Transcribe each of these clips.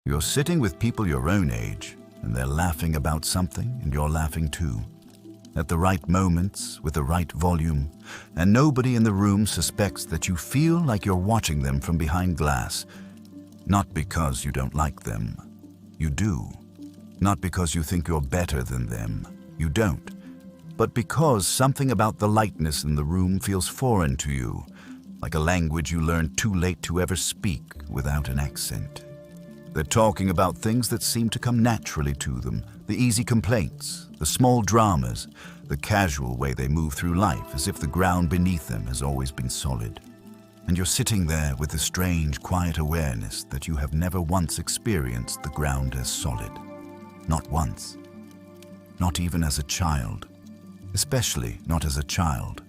You're sitting with people your own age, and they're laughing about something, and you're laughing too. At the right moments, with the right volume, and nobody in the room suspects that you feel like you're watching them from behind glass. Not because you don't like them. You do. Not because you think you're better than them. You don't. But because something about the lightness in the room feels foreign to you, like a language you learned too late to ever speak without an accent. They're talking about things that seem to come naturally to them, the easy complaints, the small dramas, the casual way they move through life as if the ground beneath them has always been solid. And you're sitting there with the strange, quiet awareness that you have never once experienced the ground as solid. Not once. Not even as a child. Especially not as a child.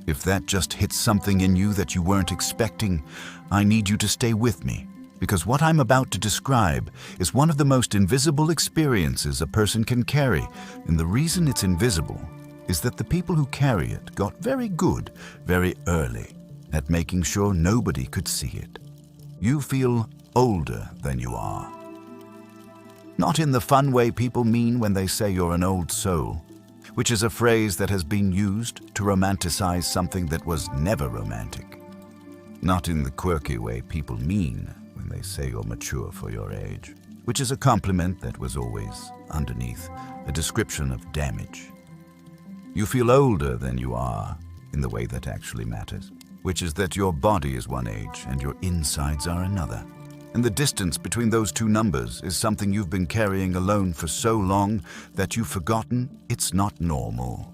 If that just hits something in you that you weren't expecting, I need you to stay with me, because what I'm about to describe is one of the most invisible experiences a person can carry, and the reason it's invisible is that the people who carry it got very good very early at making sure nobody could see it. You feel older than you are. Not in the fun way people mean when they say you're an old soul, which is a phrase that has been used to romanticize something that was never romantic. Not in the quirky way people mean when they say you're mature for your age, which is a compliment that was always underneath a description of damage. You feel older than you are in the way that actually matters, which is that your body is one age and your insides are another. And the distance between those two numbers is something you've been carrying alone for so long that you've forgotten it's not normal.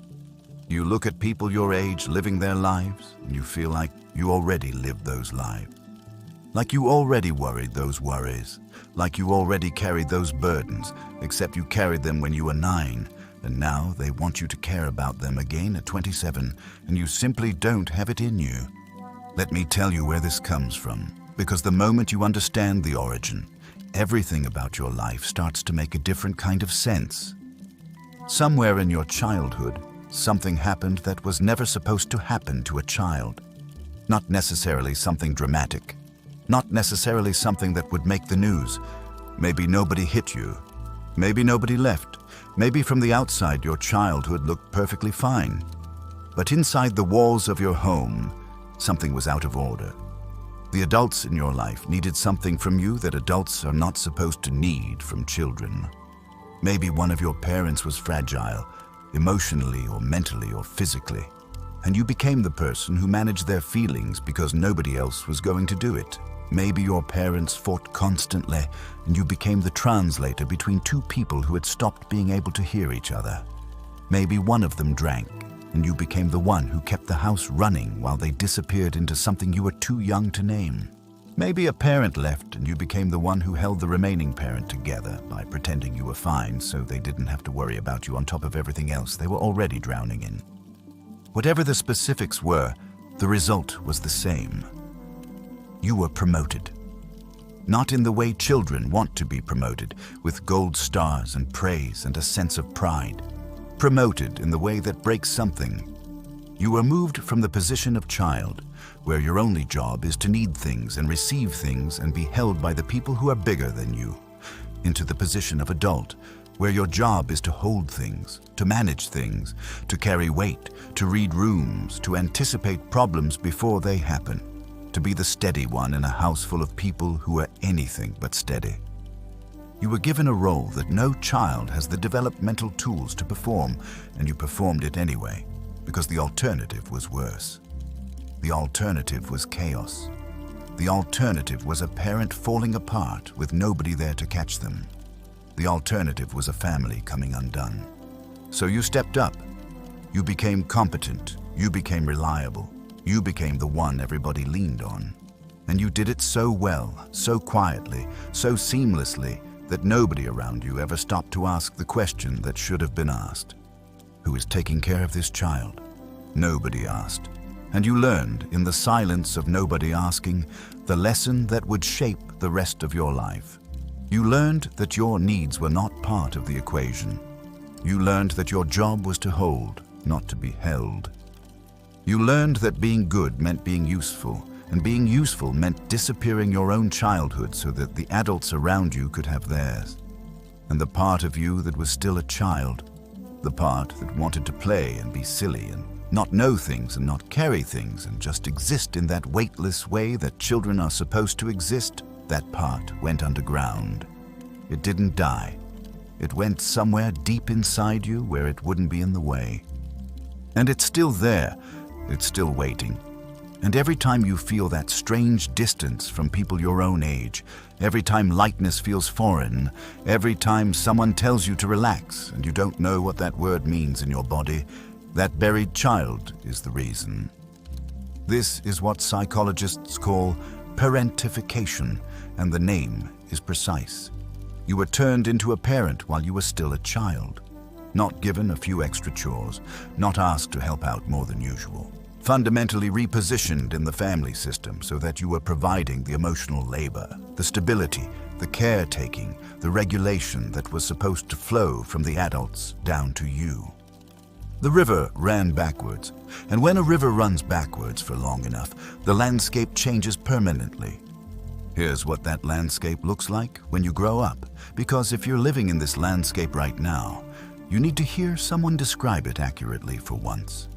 You look at people your age living their lives and you feel like you already lived those lives. Like you already worried those worries. Like you already carried those burdens, except you carried them when you were 9, and now they want you to care about them again at 27, and you simply don't have it in you. Let me tell you where this comes from. Because the moment you understand the origin, everything about your life starts to make a different kind of sense. Somewhere in your childhood, something happened that was never supposed to happen to a child. Not necessarily something dramatic. Not necessarily something that would make the news. Maybe nobody hit you. Maybe nobody left. Maybe from the outside your childhood looked perfectly fine. But inside the walls of your home, something was out of order. The adults in your life needed something from you that adults are not supposed to need from children. Maybe one of your parents was fragile, emotionally or mentally or physically, and you became the person who managed their feelings because nobody else was going to do it. Maybe your parents fought constantly, and you became the translator between two people who had stopped being able to hear each other. Maybe one of them drank, and you became the one who kept the house running while they disappeared into something you were too young to name. Maybe a parent left and you became the one who held the remaining parent together by pretending you were fine so they didn't have to worry about you on top of everything else they were already drowning in. Whatever the specifics were, the result was the same. You were promoted. Not in the way children want to be promoted, with gold stars and praise and a sense of pride. Promoted in the way that breaks something. You were moved from the position of child, where your only job is to need things and receive things and be held by the people who are bigger than you, into the position of adult, where your job is to hold things, to manage things, to carry weight, to read rooms, to anticipate problems before they happen, to be the steady one in a house full of people who are anything but steady. You were given a role that no child has the developmental tools to perform, and you performed it anyway, because the alternative was worse. The alternative was chaos. The alternative was a parent falling apart with nobody there to catch them. The alternative was a family coming undone. So you stepped up. You became competent. You became reliable. You became the one everybody leaned on. And you did it so well, so quietly, so seamlessly, that nobody around you ever stopped to ask the question that should have been asked. Who is taking care of this child? Nobody asked. And you learned, in the silence of nobody asking, the lesson that would shape the rest of your life. You learned that your needs were not part of the equation. You learned that your job was to hold, not to be held. You learned that being good meant being useful, and being useful meant disappearing your own childhood so that the adults around you could have theirs. And the part of you that was still a child, the part that wanted to play and be silly and not know things and not carry things and just exist in that weightless way that children are supposed to exist, that part went underground. It didn't die. It went somewhere deep inside you where it wouldn't be in the way. And it's still there. It's still waiting. And every time you feel that strange distance from people your own age, every time lightness feels foreign, every time someone tells you to relax and you don't know what that word means in your body, that buried child is the reason. This is what psychologists call parentification, and the name is precise. You were turned into a parent while you were still a child, not given a few extra chores, not asked to help out more than usual. Fundamentally repositioned in the family system so that you were providing the emotional labor, the stability, the caretaking, the regulation that was supposed to flow from the adults down to you. The river ran backwards, and when a river runs backwards for long enough, the landscape changes permanently. Here's what that landscape looks like when you grow up, because if you're living in this landscape right now, you need to hear someone describe it accurately for once.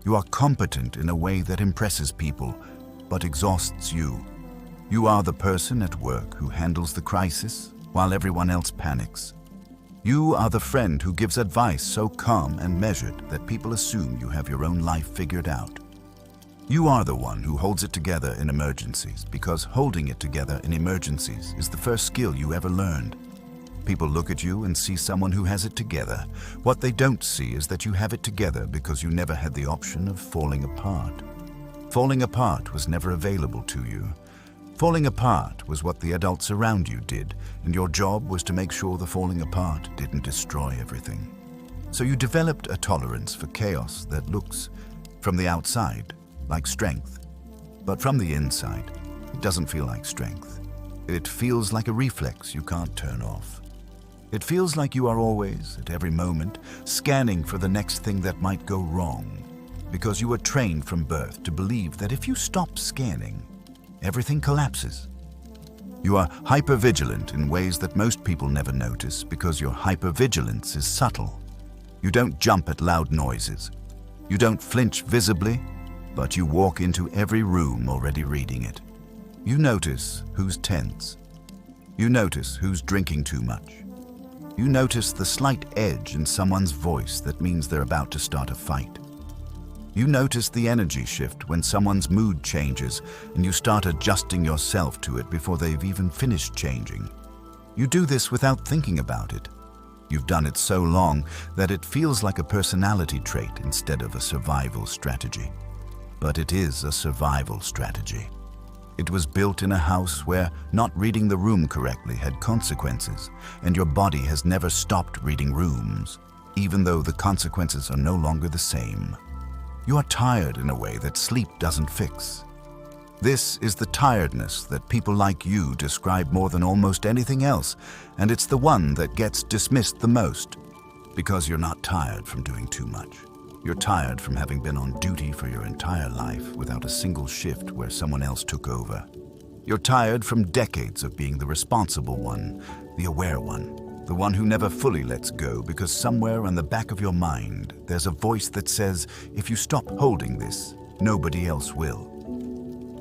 You are competent in a way that impresses people, but exhausts you. You are the person at work who handles the crisis while everyone else panics. You are the friend who gives advice so calm and measured that people assume you have your own life figured out. You are the one who holds it together in emergencies, because holding it together in emergencies is the first skill you ever learned. People look at you and see someone who has it together. What they don't see is that you have it together because you never had the option of falling apart. Falling apart was never available to you. Falling apart was what the adults around you did, and your job was to make sure the falling apart didn't destroy everything. So you developed a tolerance for chaos that looks, from the outside, like strength. But from the inside, it doesn't feel like strength. It feels like a reflex you can't turn off. It feels like you are always, at every moment, scanning for the next thing that might go wrong, because you were trained from birth to believe that if you stop scanning, everything collapses. You are hypervigilant in ways that most people never notice because your hypervigilance is subtle. You don't jump at loud noises. You don't flinch visibly, but you walk into every room already reading it. You notice who's tense. You notice who's drinking too much. You notice the slight edge in someone's voice that means they're about to start a fight. You notice the energy shift when someone's mood changes and you start adjusting yourself to it before they've even finished changing. You do this without thinking about it. You've done it so long that it feels like a personality trait instead of a survival strategy. But it is a survival strategy. It was built in a house where not reading the room correctly had consequences, and your body has never stopped reading rooms, even though the consequences are no longer the same. You are tired in a way that sleep doesn't fix. This is the tiredness that people like you describe more than almost anything else, and it's the one that gets dismissed the most, because you're not tired from doing too much. You're tired from having been on duty for your entire life without a single shift where someone else took over. You're tired from decades of being the responsible one, the aware one, the one who never fully lets go because somewhere on the back of your mind there's a voice that says, if you stop holding this, nobody else will.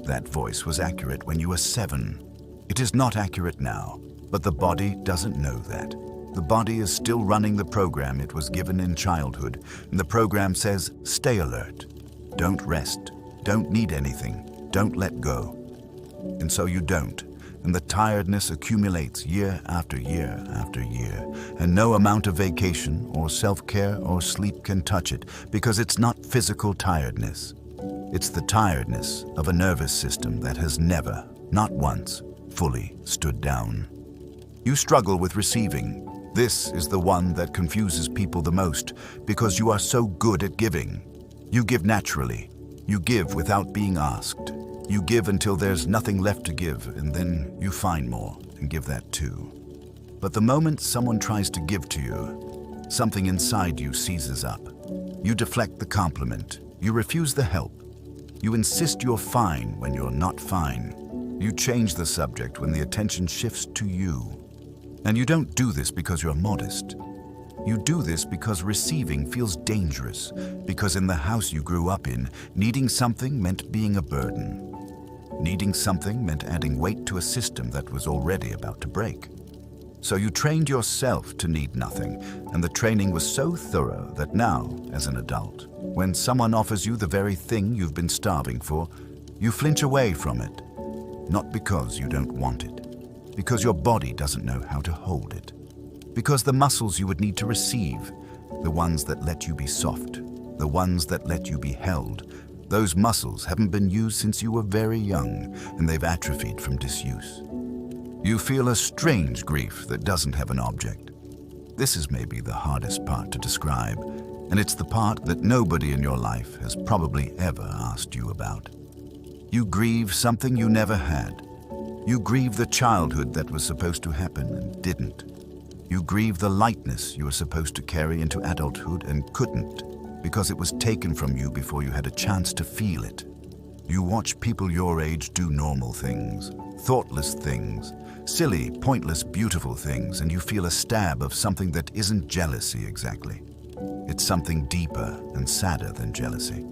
That voice was accurate when you were 7. It is not accurate now, but the body doesn't know that. The body is still running the program it was given in childhood, and the program says, stay alert, don't rest, don't need anything, don't let go. And so you don't, and the tiredness accumulates year after year after year, and no amount of vacation or self-care or sleep can touch it, because it's not physical tiredness. It's the tiredness of a nervous system that has never, not once, fully stood down. You struggle with receiving. This is the one that confuses people the most because you are so good at giving. You give naturally. You give without being asked. You give until there's nothing left to give, and then you find more and give that too. But the moment someone tries to give to you, something inside you seizes up. You deflect the compliment. You refuse the help. You insist you're fine when you're not fine. You change the subject when the attention shifts to you. And you don't do this because you're modest. You do this because receiving feels dangerous, because in the house you grew up in, needing something meant being a burden. Needing something meant adding weight to a system that was already about to break. So you trained yourself to need nothing, and the training was so thorough that now, as an adult, when someone offers you the very thing you've been starving for, you flinch away from it. Not because you don't want it, because your body doesn't know how to hold it. Because the muscles you would need to receive, the ones that let you be soft, the ones that let you be held, those muscles haven't been used since you were very young, and they've atrophied from disuse. You feel a strange grief that doesn't have an object. This is maybe the hardest part to describe, and it's the part that nobody in your life has probably ever asked you about. You grieve something you never had. You grieve the childhood that was supposed to happen and didn't. You grieve the lightness you were supposed to carry into adulthood and couldn't, because it was taken from you before you had a chance to feel it. You watch people your age do normal things, thoughtless things, silly, pointless, beautiful things, and you feel a stab of something that isn't jealousy exactly. It's something deeper and sadder than jealousy.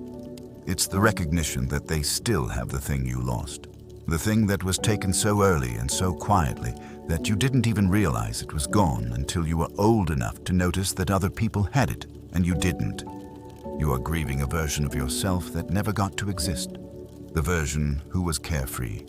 It's the recognition that they still have the thing you lost, the thing that was taken so early and so quietly that you didn't even realize it was gone until you were old enough to notice that other people had it and you didn't. You are grieving a version of yourself that never got to exist. The version who was carefree.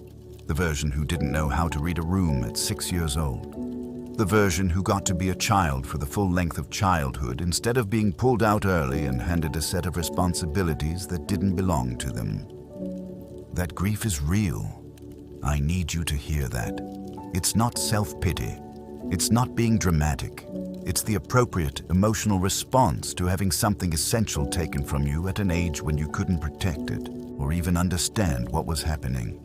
The version who didn't know how to read a room at 6 years old. The version who got to be a child for the full length of childhood instead of being pulled out early and handed a set of responsibilities that didn't belong to them. That grief is real. I need you to hear that. It's not self-pity. It's not being dramatic. It's the appropriate emotional response to having something essential taken from you at an age when you couldn't protect it or even understand what was happening.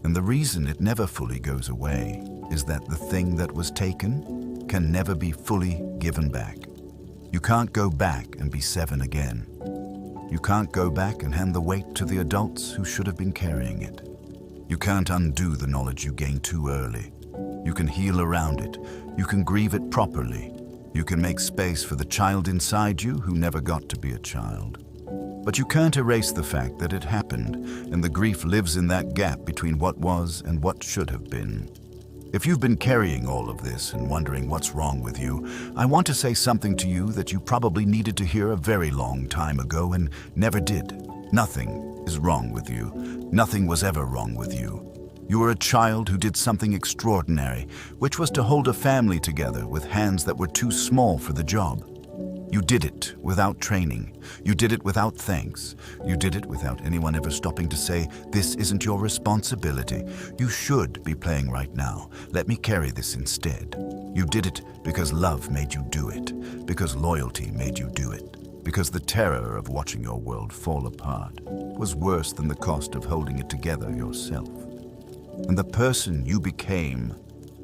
And the reason it never fully goes away is that the thing that was taken can never be fully given back. You can't go back and be 7 again. You can't go back and hand the weight to the adults who should have been carrying it. You can't undo the knowledge you gained too early. You can heal around it. You can grieve it properly. You can make space for the child inside you who never got to be a child. But you can't erase the fact that it happened, and the grief lives in that gap between what was and what should have been. If you've been carrying all of this and wondering what's wrong with you, I want to say something to you that you probably needed to hear a very long time ago and never did. Nothing is wrong with you. Nothing was ever wrong with you. You were a child who did something extraordinary, which was to hold a family together with hands that were too small for the job. You did it without training. You did it without thanks. You did it without anyone ever stopping to say, "This isn't your responsibility. You should be playing right now. Let me carry this instead." You did it because love made you do it, because loyalty made you do it, because the terror of watching your world fall apart was worse than the cost of holding it together yourself. And the person you became,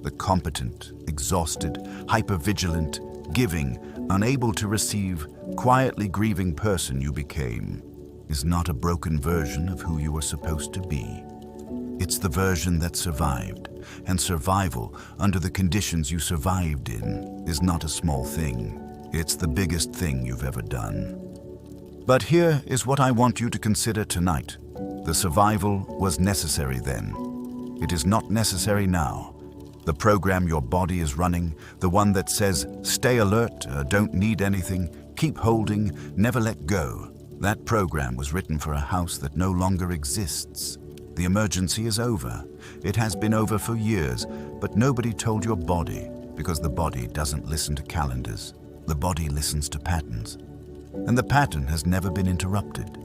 the competent, exhausted, hypervigilant, giving, unable to receive, quietly grieving person you became, is not a broken version of who you were supposed to be. It's the version that survived, and survival under the conditions you survived in is not a small thing. It's the biggest thing you've ever done. But here is what I want you to consider tonight. The survival was necessary then. It is not necessary now. The program your body is running, the one that says, stay alert, don't need anything, keep holding, never let go. That program was written for a house that no longer exists. The emergency is over. It has been over for years, but nobody told your body, because the body doesn't listen to calendars. The body listens to patterns. And the pattern has never been interrupted.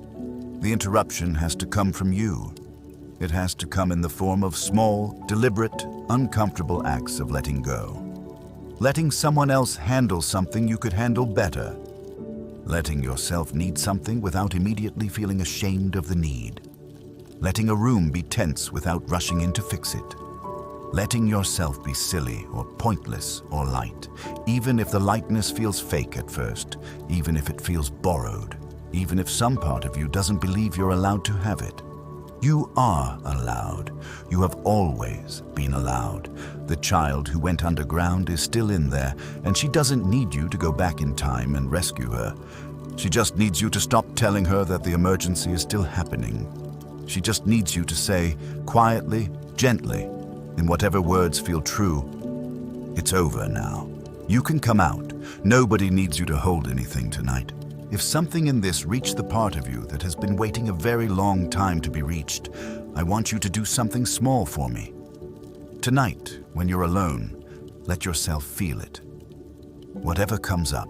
The interruption has to come from you. It has to come in the form of small, deliberate, uncomfortable acts of letting go. Letting someone else handle something you could handle better. Letting yourself need something without immediately feeling ashamed of the need. Letting a room be tense without rushing in to fix it. Letting yourself be silly or pointless or light, even if the lightness feels fake at first, even if it feels borrowed. even if some part of you doesn't believe you're allowed to have it. You are allowed. You have always been allowed. The child who went underground is still in there, and she doesn't need you to go back in time and rescue her. She just needs you to stop telling her that the emergency is still happening. She just needs you to say, quietly, gently, in whatever words feel true, "It's over now. You can come out. Nobody needs you to hold anything tonight." If something in this reached the part of you that has been waiting a very long time to be reached, I want you to do something small for me. Tonight, when you're alone, let yourself feel it. Whatever comes up,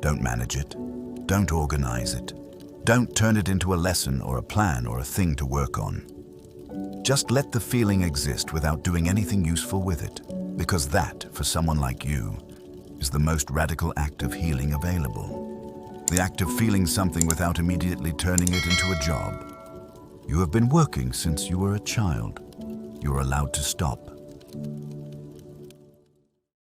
don't manage it. Don't organize it. Don't turn it into a lesson or a plan or a thing to work on. Just let the feeling exist without doing anything useful with it, because that, for someone like you, is the most radical act of healing available. The act of feeling something without immediately turning it into a job. You have been working since you were a child. You're allowed to stop.